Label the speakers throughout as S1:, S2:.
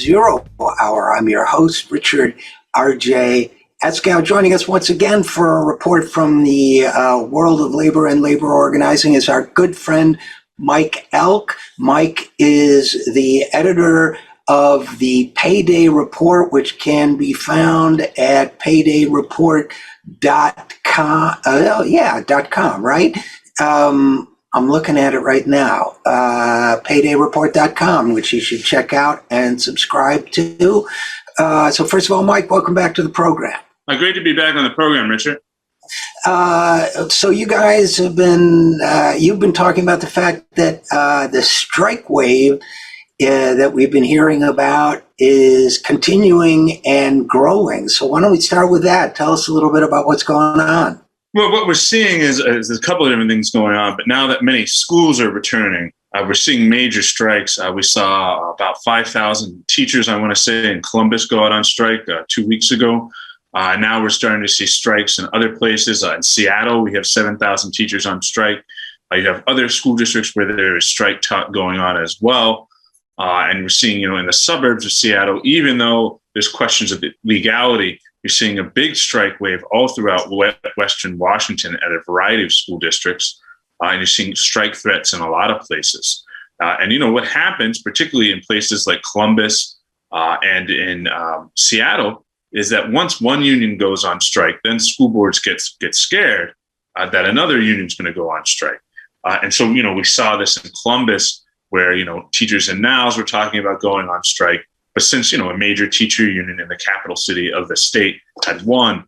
S1: Zero Hour. I'm your host, Richard RJ Eskow. Joining us once again for a report from the world of labor and labor organizing is our good friend, Mike Elk. Mike is the editor of the Payday Report, which can be found at paydayreport.com. Right? I'm looking at it right now, paydayreport.com, which you should check out and subscribe to. So first of all, Mike, welcome back to the program.
S2: Great to be back on the program, Richard.
S1: So you guys have been, you've been talking about the fact that the strike wave that we've been hearing about is continuing and growing. So why don't we start with that? Tell us a little bit about what's going on.
S2: Well, what we're seeing is a couple of different things going on, but now that many schools are returning, we're seeing major strikes. We saw about 5,000 teachers, I want to say, in Columbus go out on strike 2 weeks ago. Now we're starting to see strikes in other places. In Seattle, we have 7,000 teachers on strike. You have other school districts where there is strike talk going on as well. And we're seeing, in the suburbs of Seattle, even though there's questions of legality, you're seeing a big strike wave all throughout Western Washington at a variety of school districts. And you're seeing strike threats in a lot of places. And what happens, particularly in places like Columbus and in Seattle, is that once one union goes on strike, then school boards get scared that another union is going to go on strike. And so, we saw this in Columbus where, teachers in NALS were talking about going on strike. But since, a major teacher union in the capital city of the state had won,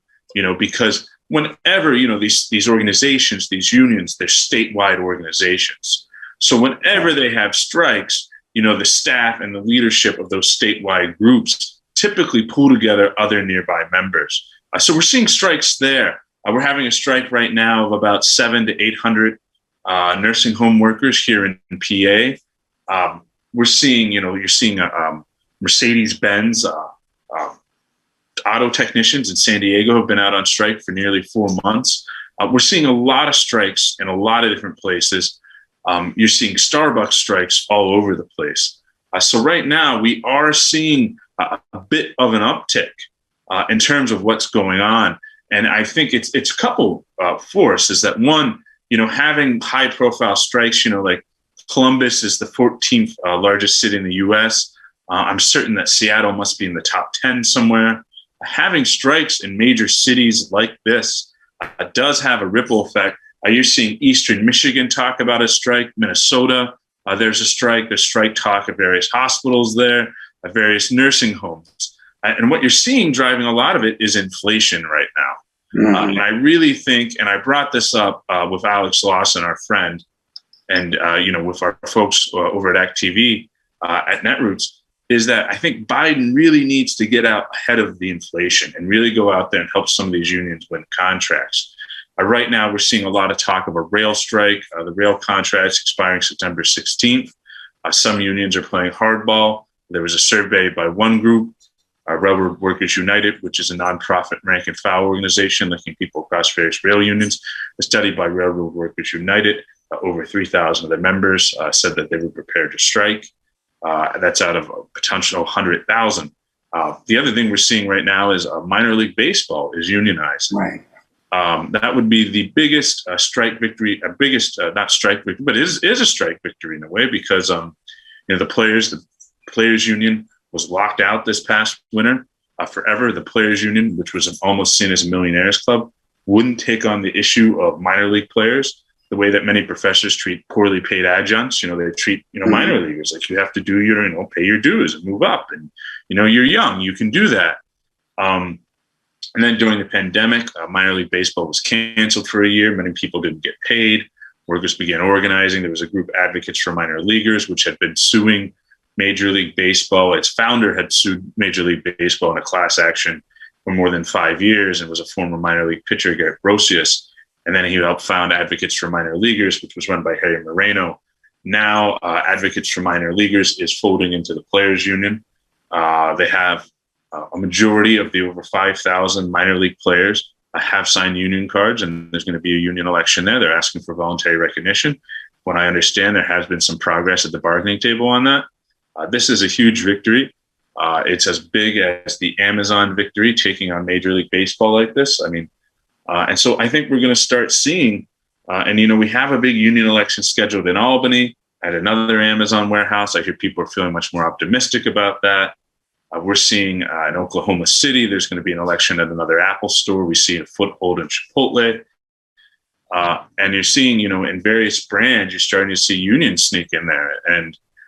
S2: because whenever, these organizations, these unions, they're statewide organizations. So whenever they have strikes, the staff and the leadership of those statewide groups typically pull together other nearby members. So we're seeing strikes there. We're having a strike right now of about 700 to 800 nursing home workers here in PA. We're seeing, you're seeing Mercedes-Benz auto technicians in San Diego have been out on strike for nearly 4 months. We're seeing a lot of strikes in a lot of different places. You're seeing Starbucks strikes all over the place. So right now we are seeing a bit of an uptick in terms of what's going on. And I think it's a couple forces that one, having high profile strikes, like Columbus is the 14th largest city in the US. I'm certain that Seattle must be in the top 10 somewhere. Having strikes in major cities like this does have a ripple effect. You're seeing Eastern Michigan talk about a strike. Minnesota, there's a strike. There's strike talk at various hospitals there, at various nursing homes. And what you're seeing driving a lot of it is inflation right now. Mm-hmm. And I really think, and I brought this up with Alex Lawson, our friend, and with our folks over at ACT TV at Netroots, is that I think Biden really needs to get out ahead of the inflation and really go out there and help some of these unions win contracts. Right now, we're seeing a lot of talk of a rail strike. The rail contract's expiring September 16th. Some unions are playing hardball. There was a survey by one group, Railroad Workers United, which is a nonprofit rank and file organization linking people across various rail unions. A study by Railroad Workers United, over 3,000 of their members said that they were prepared to strike. That's out of a potential 100,000. The other thing we're seeing right now is minor league baseball is unionized. Right. That would be the biggest strike victory, not strike victory, but is a strike victory in a way because the players union was locked out this past winter forever. The players union, which was almost seen as a millionaires club, wouldn't take on the issue of minor league players the way that many professors treat poorly paid adjuncts. They treat, minor leaguers like you have to do your, pay your dues and move up. And, you're young, you can do that. And then during the pandemic, minor league baseball was canceled for a year. Many people didn't get paid. Workers began organizing. There was a group, Advocates for Minor Leaguers, which had been suing Major League Baseball. Its founder had sued Major League Baseball in a class action for more than 5 years and was a former minor league pitcher, Garrett Brosius. And then he helped found Advocates for Minor Leaguers, which was run by Harry Moreno. Now, Advocates for Minor Leaguers is folding into the Players Union. They have a majority of the over 5,000 minor league players have signed union cards, and there's going to be a union election there. They're asking for voluntary recognition. When I understand, there has been some progress at the bargaining table on that. This is a huge victory. It's as big as the Amazon victory taking on Major League Baseball like this. I mean, and so I think we're going to start seeing, and we have a big union election scheduled in Albany at another Amazon warehouse. I hear people are feeling much more optimistic about that. We're seeing in Oklahoma City, there's going to be an election at another Apple store. We see a foothold in Chipotle. And you're seeing, in various brands, you're starting to see unions sneak in there.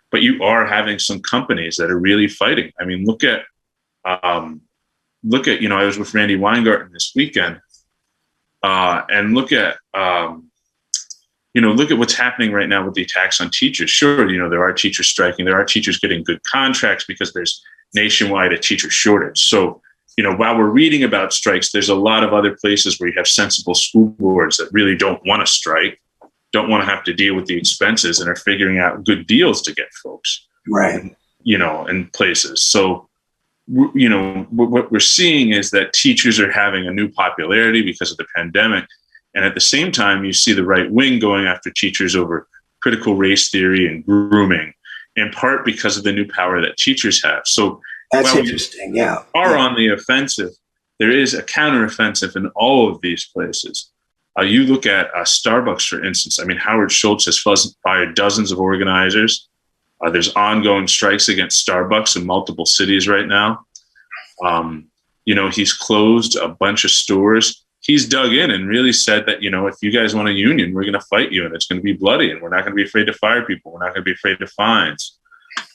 S2: But you are having some companies that are really fighting. I mean, look at, I was with Randy Weingarten this weekend, and look at what's happening right now with the attacks on teachers. Sure, there are teachers striking. There are teachers getting good contracts because there's nationwide a teacher shortage. So, while we're reading about strikes, there's a lot of other places where you have sensible school boards that really don't want to strike, don't want to have to deal with the expenses, and are figuring out good deals to get folks,
S1: right?
S2: In places. So, what we're seeing is that teachers are having a new popularity because of the pandemic. And at the same time, you see the right wing going after teachers over critical race theory and grooming, in part because of the new power that teachers have. So
S1: that's interesting. Yeah.
S2: Are on the offensive. There is a counteroffensive in all of these places. You look at Starbucks, for instance. I mean, Howard Schultz has fired dozens of organizers. There's ongoing strikes against Starbucks in multiple cities right now. He's closed a bunch of stores. He's dug in and really said that, if you guys want a union, we're going to fight you, and it's going to be bloody, and we're not going to be afraid to fire people. We're not going to be afraid of fines.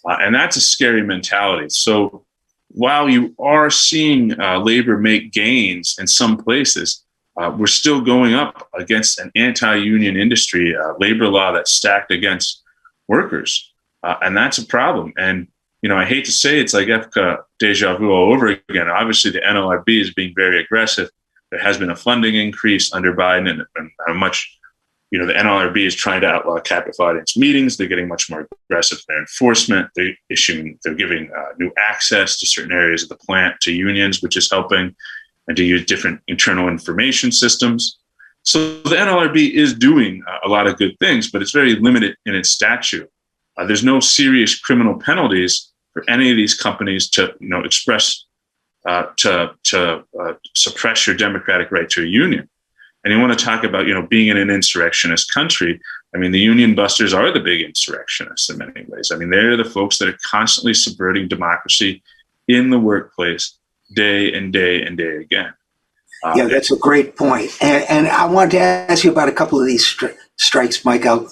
S2: And that's a scary mentality. So while you are seeing labor make gains in some places, we're still going up against an anti-union industry, labor law that's stacked against workers. And that's a problem. And, I hate to say it's like EFCA deja vu all over again. Obviously, the NLRB is being very aggressive. There has been a funding increase under Biden, and how much, the NLRB is trying to outlaw captive audience meetings. They're getting much more aggressive in their enforcement. They're giving new access to certain areas of the plant to unions, which is helping, and to use different internal information systems. So the NLRB is doing a lot of good things, but it's very limited in its statute. There's no serious criminal penalties for any of these companies to, express to suppress your democratic right to a union. And you want to talk about, being in an insurrectionist country. I mean, the union busters are the big insurrectionists in many ways. I mean, they're the folks that are constantly subverting democracy in the workplace day and day and day again.
S1: Yeah, that's a great point. And I wanted to ask you about a couple of these strikes, Michael.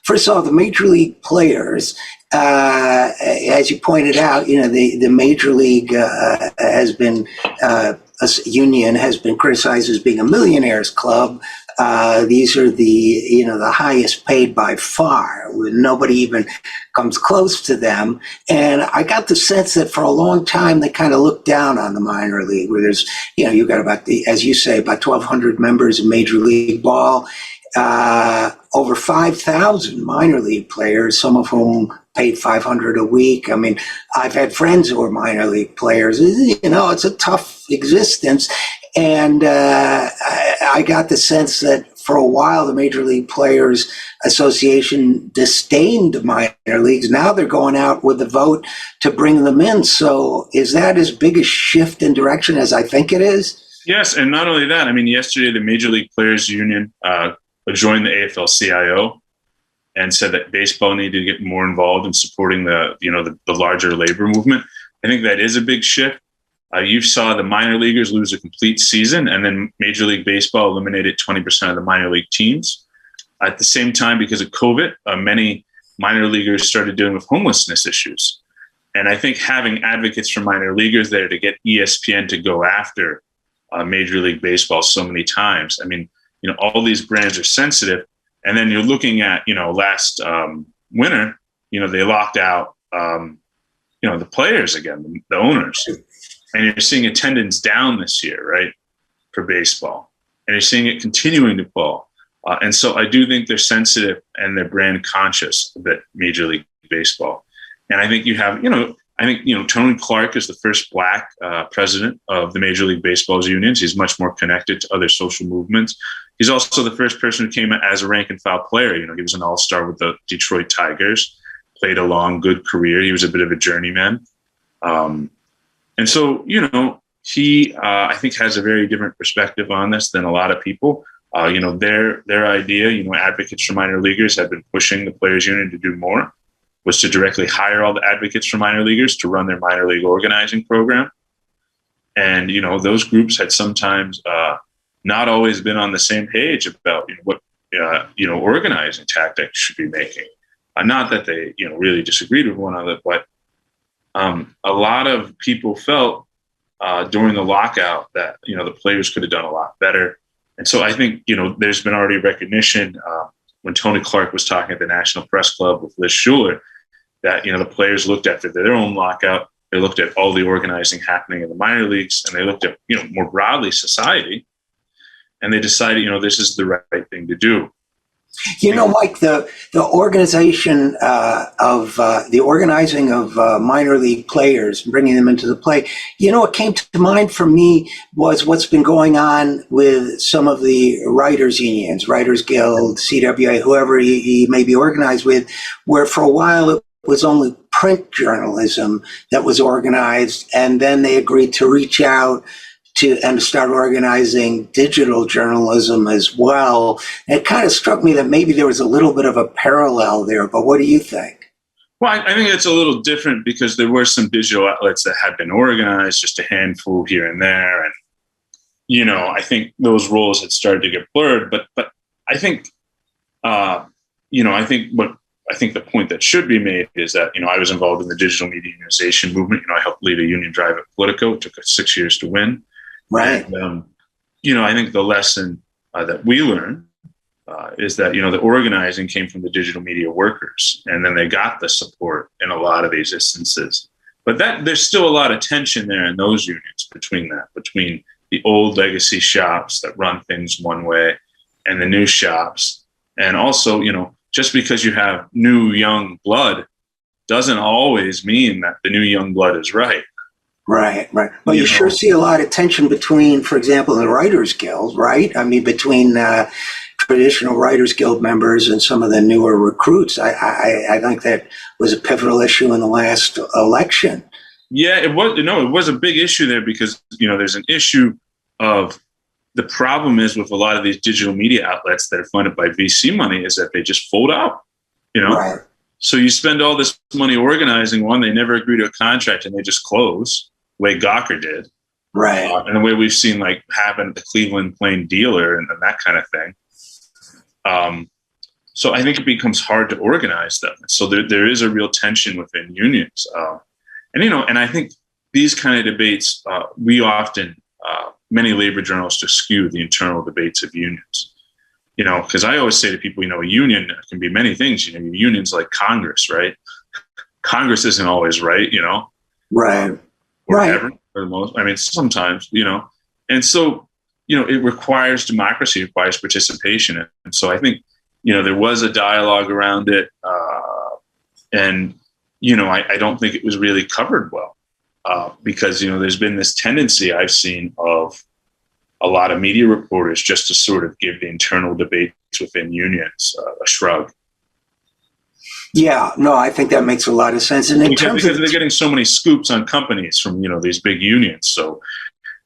S1: First of all, the major league players, as you pointed out, the major league has been union has been criticized as being a millionaires club. These are the highest paid by far. Nobody even comes close to them. And I got the sense that for a long time they kind of looked down on the minor league, where there's, you got as you say, about 1,200 members of Major League Ball. Over 5,000 minor league players, some of whom paid $500 a week. I mean, I've had friends who are minor league players. It's a tough existence. And I got the sense that for a while, the Major League Players Association disdained the minor leagues. Now they're going out with a vote to bring them in. So is that as big a shift in direction as I think it is?
S2: Yes. And not only that, I mean, yesterday, the Major League Players Union joined the AFL-CIO and said that baseball needed to get more involved in supporting the larger labor movement. I think that is a big shift. You saw the minor leaguers lose a complete season, and then Major League Baseball eliminated 20% of the minor league teams. At the same time, because of COVID, many minor leaguers started dealing with homelessness issues. And I think having advocates for minor leaguers there to get ESPN to go after Major League Baseball so many times. I mean, all these brands are sensitive. And then you're looking at, last winter, they locked out, the players again, the owners. And you're seeing attendance down this year, right, for baseball. And you're seeing it continuing to fall. And so I do think they're sensitive and they're brand conscious of that Major League Baseball. And I think you have, Tony Clark is the first Black president of the Major League Baseball's unions. He's much more connected to other social movements. He's also the first person who came as a rank and file player. He was an all-star with the Detroit Tigers, played a long, good career. He was a bit of a journeyman. And so, he, I think, has a very different perspective on this than a lot of people. Their idea, advocates for minor leaguers had been pushing the players union to do more, was to directly hire all the advocates for minor leaguers to run their minor league organizing program. And, those groups had sometimes not always been on the same page about what, organizing tactics should be making. Not that they, really disagreed with one another, but a lot of people felt during the lockout that, the players could have done a lot better. And so I think, there's been already recognition when Tony Clark was talking at the National Press Club with Liz Schuler that, the players looked at their own lockout. They looked at all the organizing happening in the minor leagues, and they looked at, more broadly society, and they decided, this is the right thing to do.
S1: Mike, the organization of the organizing of minor league players, bringing them into the play. What came to mind for me was what's been going on with some of the writers' unions, Writers Guild, CWA, whoever he may be organized with, where for a while it was only print journalism that was organized, and then they agreed to reach out and start organizing digital journalism as well. And it kind of struck me that maybe there was a little bit of a parallel there, but what do you think?
S2: Well, I think it's a little different because there were some digital outlets that had been organized, just a handful here and there. And, I think those roles had started to get blurred, but I think, I think the point that should be made is that, I was involved in the digital media unionization movement. I helped lead a union drive at Politico. It took us 6 years to win.
S1: Right.
S2: And, I think the lesson that we learned is that, the organizing came from the digital media workers, and then they got the support in a lot of these instances. But there's still a lot of tension there in those unions between the old legacy shops that run things one way and the new shops. And also, just because you have new young blood doesn't always mean that the new young blood is right.
S1: Right. But you sure see a lot of tension between, for example, the Writers Guild, right? I mean, between traditional Writers Guild members and some of the newer recruits. I think that was a pivotal issue in the last election.
S2: Yeah, it was. It was a big issue there because, there's an issue of the problem is with a lot of these digital media outlets that are funded by VC money is that they just fold out,
S1: Right.
S2: So you spend all this money organizing one, they never agree to a contract and they just close. Way Gawker did,
S1: right,
S2: and the way we've seen happen at the Cleveland Plain Dealer and that kind of thing. So I think it becomes hard to organize them. So there is a real tension within unions, and I think these kind of debates we often many labor journalists skew the internal debates of unions. Because I always say to people, a union can be many things. Unions like Congress, right? Congress isn't always right,
S1: right.
S2: Or
S1: right.
S2: ever, for the most. I mean, sometimes, and so, it requires democracy, requires participation. And so I think, there was a dialogue around it. And, I don't think it was really covered well because, there's been this tendency I've seen of a lot of media reporters just to sort of give the internal debates within unions a shrug.
S1: Yeah, no, I think that makes a lot of sense. And
S2: because they're getting so many scoops on companies from, these big unions. So,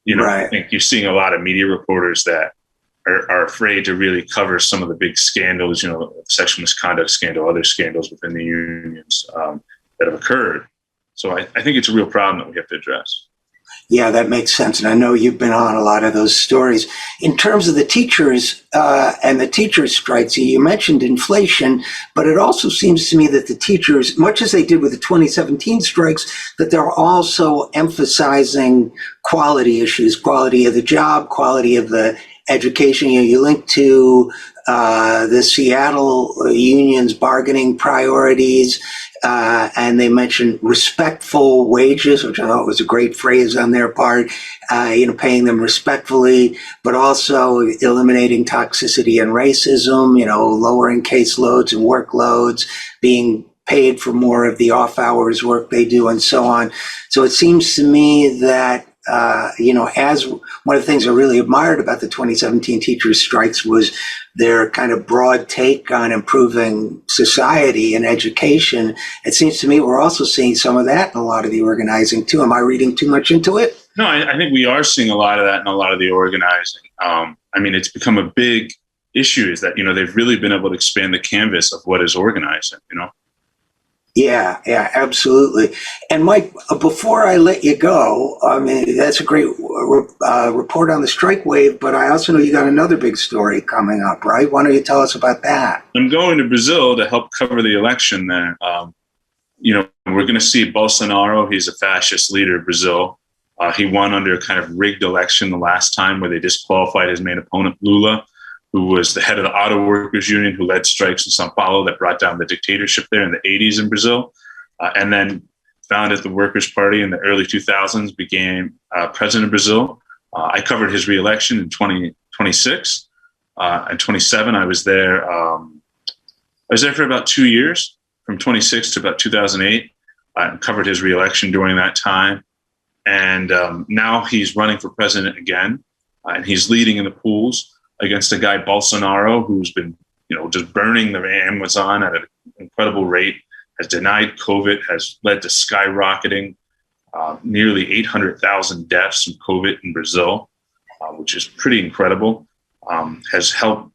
S1: right.
S2: I think you're seeing a lot of media reporters that are afraid to really cover some of the big scandals, sexual misconduct scandal, other scandals within the unions that have occurred. So I think it's a real problem that we have to address.
S1: Yeah, that makes sense. And I know you've been on a lot of those stories. In terms of the teachers and the teachers' strikes, you mentioned inflation, but it also seems to me that the teachers, much as they did with the 2017 strikes, that they're also emphasizing quality issues, quality of the job, quality of the education. You link to the Seattle union's bargaining priorities, and they mentioned respectful wages, which I thought was a great phrase on their part, paying them respectfully, but also eliminating toxicity and racism, lowering caseloads and workloads, being paid for more of the off hours work they do and so on. So it seems to me that as one of the things I really admired about the 2017 teachers' strikes was their kind of broad take on improving society and education. It seems to me we're also seeing some of that in a lot of the organizing too. Am I reading too much into it?
S2: No, I think we are seeing a lot of that in a lot of the organizing. It's become a big issue is that, they've really been able to expand the canvas of what is organizing,
S1: Yeah, absolutely. And Mike, before I let you go, that's a great report on the strike wave, but I also know you got another big story coming up, right? Why don't you tell us about that?
S2: I'm going to Brazil to help cover the election there. We're going to see Bolsonaro. He's a fascist leader of Brazil. He won under a kind of rigged election the last time where they disqualified his main opponent, Lula, who was the head of the auto workers union, who led strikes in Sao Paulo that brought down the dictatorship there in the 80s in Brazil, and then founded the Workers' Party in the early 2000s, became president of Brazil. I covered his re-election in 2026. And 27, I was there. I was there for about 2 years, from 26 to about 2008. I covered his re-election during that time. And now he's running for president again, and he's leading in the polls against a guy, Bolsonaro, who's been, just burning the Amazon at an incredible rate, has denied COVID, has led to skyrocketing, nearly 800,000 deaths from COVID in Brazil, which is pretty incredible. Has helped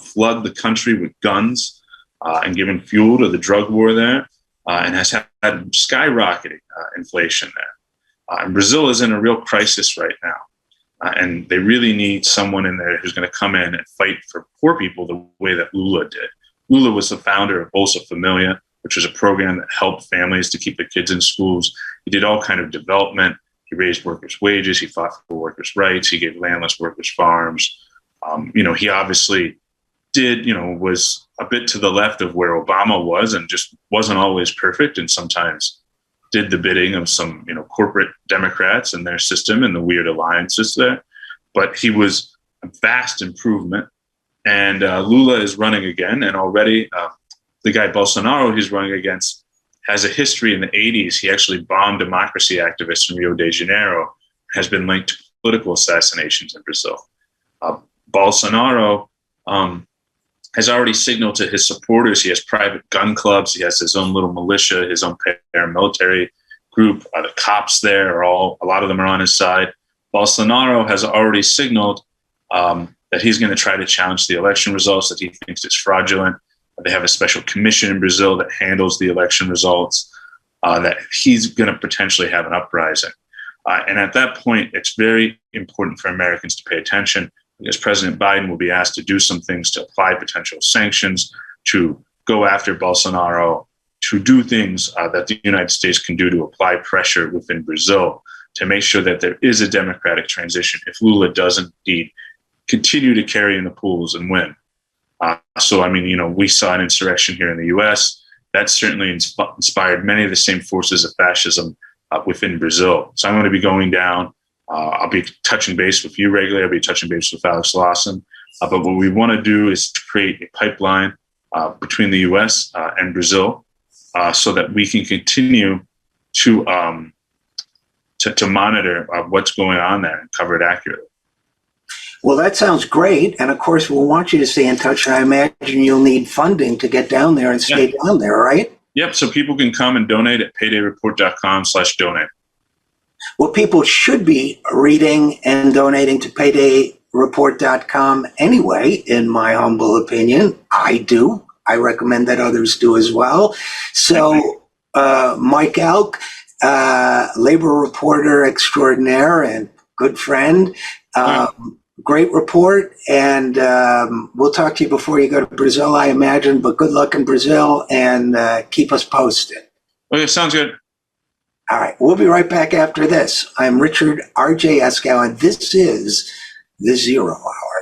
S2: flood the country with guns and given fuel to the drug war there, and has had skyrocketing inflation there. And Brazil is in a real crisis right now. And they really need someone in there who's going to come in and fight for poor people the way that Lula did. Lula was the founder of Bolsa Familia, which was a program that helped families to keep their kids in schools. He did all kind of development. He raised workers' wages. He fought for workers' rights. He gave landless workers farms. He obviously did, was a bit to the left of where Obama was and just wasn't always perfect, and sometimes did the bidding of some, corporate Democrats and their system and the weird alliances there. But he was a vast improvement. And Lula is running again. And already the guy Bolsonaro he's running against has a history in the 80s. He actually bombed democracy activists in Rio de Janeiro, has been linked to political assassinations in Brazil. Bolsonaro has already signaled to his supporters. He has private gun clubs. He has his own little militia, his own paramilitary group. The cops there a lot of them are on his side. Bolsonaro has already signaled that he's going to try to challenge the election results, that he thinks it's fraudulent. They have a special commission in Brazil that handles the election results, that he's going to potentially have an uprising. And at that point, it's very important for Americans to pay attention, because President Biden will be asked to do some things to apply potential sanctions, to go after Bolsonaro, to do things that the United States can do to apply pressure within Brazil to make sure that there is a democratic transition if Lula does indeed continue to carry in the polls and win. We saw an insurrection here in the U.S. That certainly inspired many of the same forces of fascism within Brazil. So I'm going to be going down. I'll be touching base with you regularly. I'll be touching base with Alex Lawson. But what we want to do is to create a pipeline between the U.S. And Brazil, so that we can continue to monitor what's going on there and cover it accurately.
S1: Well, that sounds great. And of course, we'll want you to stay in touch. And I imagine you'll need funding to get down there and stay down there, right? Yep.
S2: So people can come and donate at paydayreport.com/donate.
S1: Well, people should be reading and donating to paydayreport.com anyway, in my humble opinion. I do. I recommend that others do as well. So, Mike Elk, labor reporter extraordinaire and good friend, great report. And we'll talk to you before you go to Brazil, I imagine. But good luck in Brazil, and keep us posted.
S2: Okay, sounds good.
S1: All right, we'll be right back after this. I'm Richard RJ Eskow, and this is the Zero Hour.